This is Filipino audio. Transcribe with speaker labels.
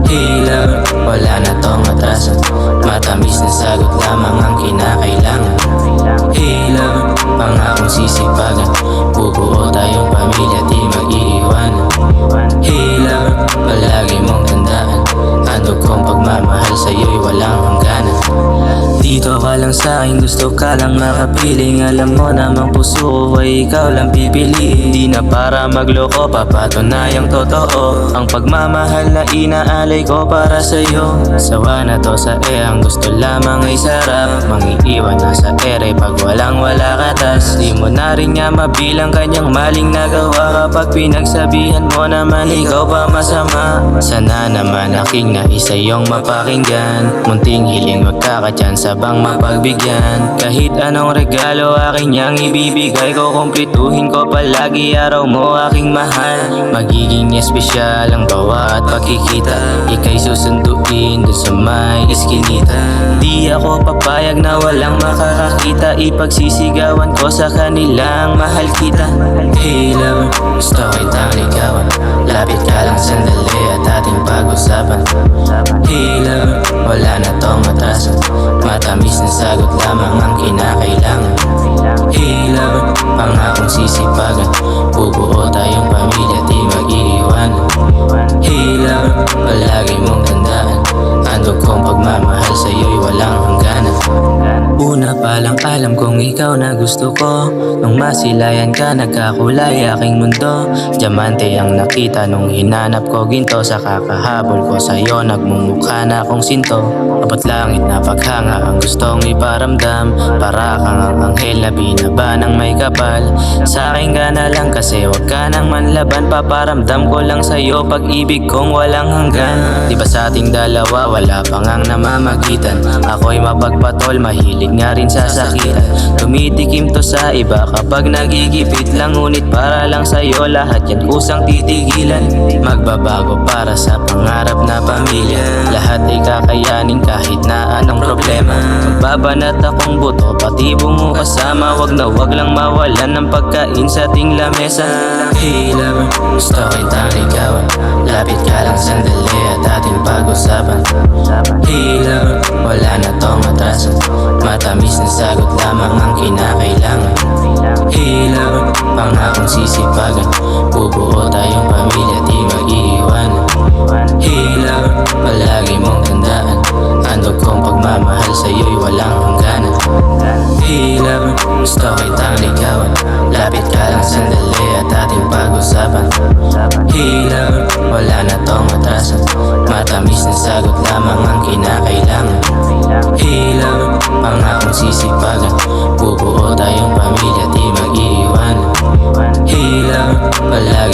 Speaker 1: Hey lover, wala na tong atrasan. Matamis na sagot lamang ang kinakailangan. Hey lover, pangakong sisipagan. Bubuo tayong pamilya, di mag-iiwanan. Hey lover, palagi mong tandaan. Handog kong pagmamahal sa'yo'y walang hangganan. Dito ka lang sa'kin, gusto ka lang makapiling. Alam mo namang puso ko ay ikaw lang pipiliin. Di na para magloko, papatunayang totoo ang pagmamahal na inaalay ko para sa'yo. Sawa na to sa ang gusto lamang ay sarap. Mangiiwan na sa ere pag walang-wala ka. Tas di mo na rin nga mabilang kanyang maling nagawa. Kapag pinagsabihan mo naman ikaw pa masama. Sana naman aking nais iyong mapakinggan. Munting hiling magkakadyan sabang mapagbigyan. Kahit anong regalo aking niyang ibibigay ko, kumpletuhin ko palagi araw mo aking mahal. Magiging espesyal ang bawat pagkikita. Ika'y susunduin dun sa may iskinita. Di ako papayag na walang makakakita. Ipagsisigawan ko sa kanilang mahal kita. Hey lover, gusto kitang ligawan. Lapit ka lang sandali at ating pag-usapan. Hey lover, wala na tong atrasan. Matamis na sagot lamang ang kinakailangan. Hey lover, pangakong sisipagan. Bubuo tayong pamilya, di mag-iiwanan. Hey lover, palagi mong tandaan. Handog kong pagmamahal sa'yo'y walang hangganan. Una pa lang alam kong ikaw na gusto ko. Nung masilayan ka, nagkakulay aking mundo. Diamante ang nakita nung hinanap ko ginto. Sa kakahabol ko sa'yo, nagmumukha na akong sinto. Abot langit na paghanga ang gustong iparamdam. Para kang ang anghel na binaba ng may kapal. Sa'kin ka na lang kasi wag ka nang manlaban. Paparamdam ko lang sa'yo pag-ibig kong walang hanggan. Di ba sa ating dalawa wala pang ang namamagitan. Ako'y mapagpatol, mahilig nga rin sa sakitan. Tumitikim to sa iba kapag nagigipit lang. Ngunit para lang sa'yo lahat yan kusang titigilan. Magbabago para sa pangarap na pamilya. Lahat ay kakayanin kahit na anong problema. Magbabanat akong buto pati bungo kasama. Wag na wag lang mawalan ng pagkain sa ating lamesa. Hey lover, gusto kitang ligawan. Lapit ka lang sandali at ating pag-usapan. Hey lover, wala na tong atrasan. Matamis na sagot lamang ang kinakailangan. Hey lover, pangakong sisipagan. Bubuo tayong pamilya, di mag-iiwanan. Hey lover, palagi mong tandaan. Handog kong pagmamahal sa'yo'y walang hangganan. Hey lover, gusto kitang ligawan. Lapit ka lang sandali at ating pag-usapan. Hey lover, wala na tong atrasan. Matamis na sagot lamang ang kinakailangan. Hey lover, pangakong sisipagan. Bubuo tayong pamilya, di mag-iiwanan. Hey lover, palagi